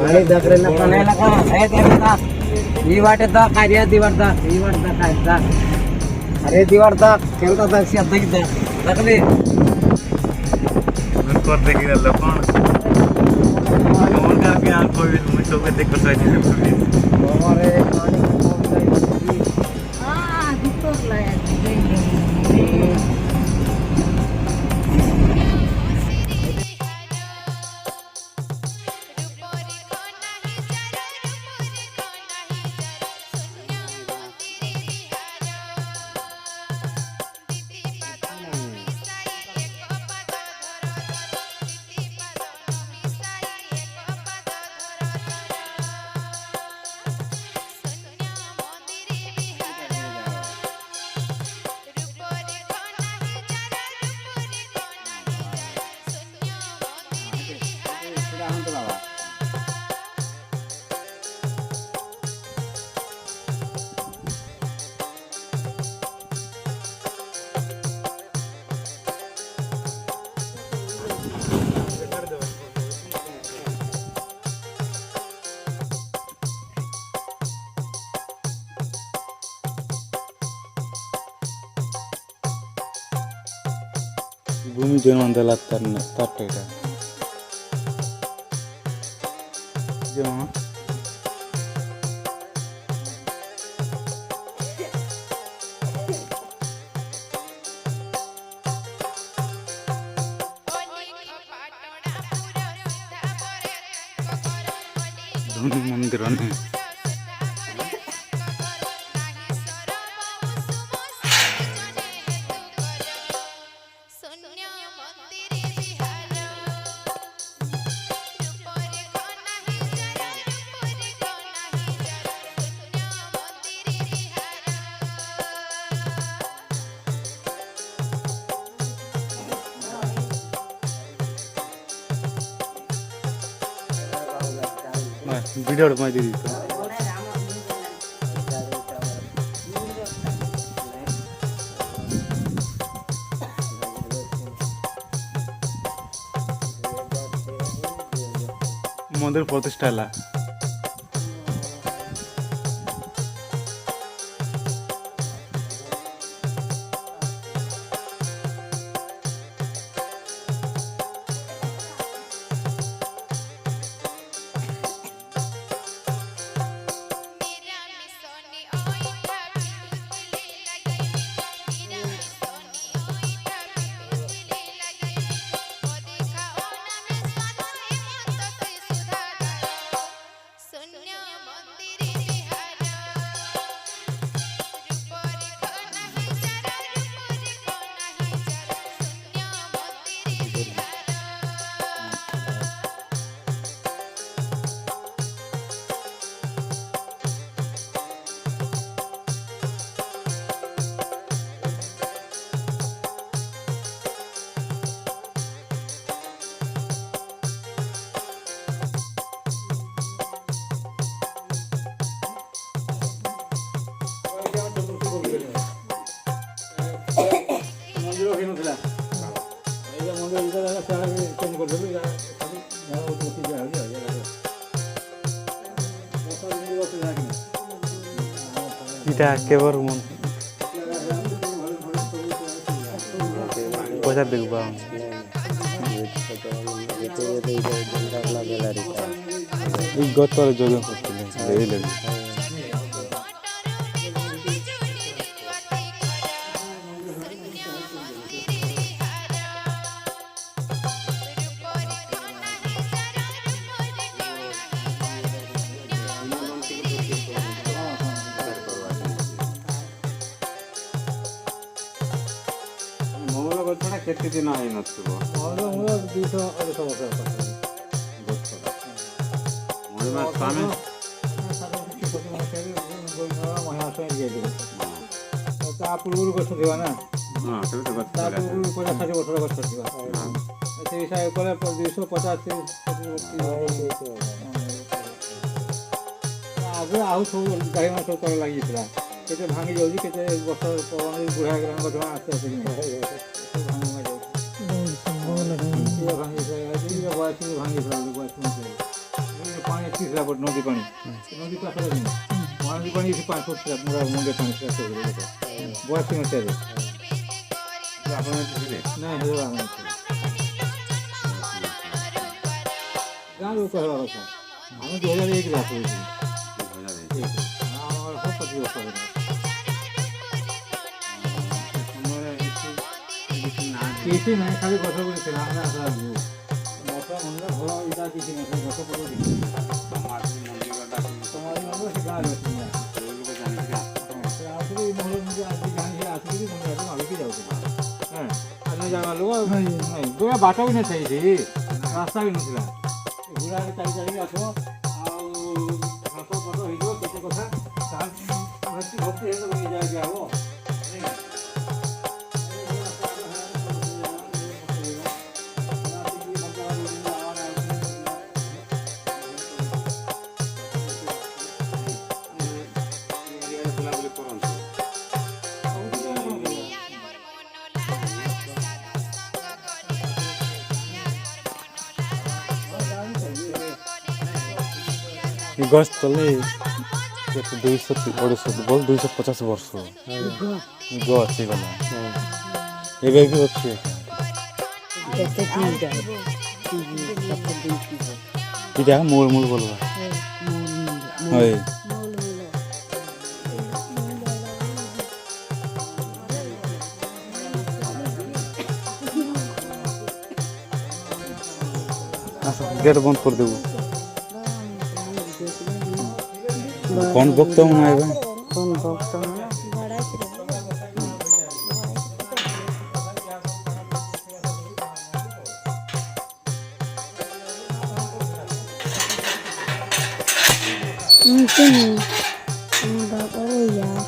आणि दगडाला पाण्याला का आहे देवता ही वाटता कार्य दिवडता ही वाटता खायचा अरे दिवडता केलता दर्शी आता दगले कर देखी गल कोण का भी आंख कोई मुझे को देख कर साइड अरे पानी दुखतो लाया भूमी देऊन म्हणताला तारपेटा जेव्हा दोन्ही मंदिराने वीडियो माहिती दिसतो मंदिर प्रतिष्ठा है এটা কেবল পয়সা দেখবা এই গতরে যোগন করছিলেন এই লাগে କେତେ ଦିନ ହେଇନଥିବ ତା ପୂର୍ବରୁ ଗଛ ଥିବା ନା ତା ପୂର୍ବରୁ 50-60 ବର୍ଷର ଗଛ ଥିବା ସେ ହିସାବରେ କଲେ 250 ଆଗରୁ ଆଉ ସବୁ ଗାଈ ମାନେ ସବୁ ତଳେ ଲାଗିଯାଇଥିଲା କେତେ ଭାଙ୍ଗି ଯାଉଛି କେତେ ବର୍ଷ ପବନ ବୁଢ଼ା ହେଇଗଲାଣି ଗଛ ଆସ୍ତେ ଆସ୍ତେ ଭାଙ୍ଗି ବୟସ ଭାଙ୍ଗିଥିଲା ପାଣି ଥିଲା ବଟ ନଦୀ ପାଣି ନଦୀ ପାଖରେ ନଦୀ ପାଣି ଏଠି 5 ଫୁଟ ଥିଲା ପୁରା ମୁଣ୍ଡେ ପାଣି ଥିଲା ସବୁ 82 ମସିହାରେ ଆପଣ ଥିଲେ ନାଇଁ ହେଲେ ଆମେ ଗାଁ ଲୋକ ହେବା କଥା ଆମେ 2001 ରେ ଆସିଛୁ 2001 ଆମର 25 ବର୍ଷ ହେଲା କିଛି ନାହିଁ ଖାଲି ଗଛ ଗୁଡ଼ି ଥିଲା ଆମେ ଆସିଲା ଗଛ ମନ୍ଦିର ଘର ଇଟା କିଛି ନାହିଁ ଗଛ ପତ୍ର କିଛି ସମାଧି ମନ୍ଦିର ସେ ଗାଁରେ ଅଛି ସେ ଆସିକି ମନ୍ଦିର ନିଜେ ଆସି ଜାଣିକି ଆସିକି ମନ୍ଦିର ମାଗିକି ଯାଉଥିଲା ହଁ ଆମେ ଜାଣିବା ଲୋକ ନାଇଁ ଗୋଆ ବାଟ ବି ନଥାଏ ଏଠି ରାସ୍ତା ବି ନଥିଲା ଘୋଡ଼ାରେ ଚାଲିକି ଆସିବ ଆଉ ଘାସ ଫସ ହେଇଯିବ କେତେ କଥା ଭର୍ତ୍ତି ହେଇଯିବ ଏ ଜାଗାରେ ହବ ଗଛ ତଲେ କେତେ 250 ବର୍ଷ ଗଛ ହେଇଗଲା ଏବେ ବି ଅଛି ଏଇଟା ମୂଳ ମୂଳ ବୋଲବା হয় गेट बंद कर देबो कौन भक्त हूँ मैं कौन भक्त हूँ बाबा यार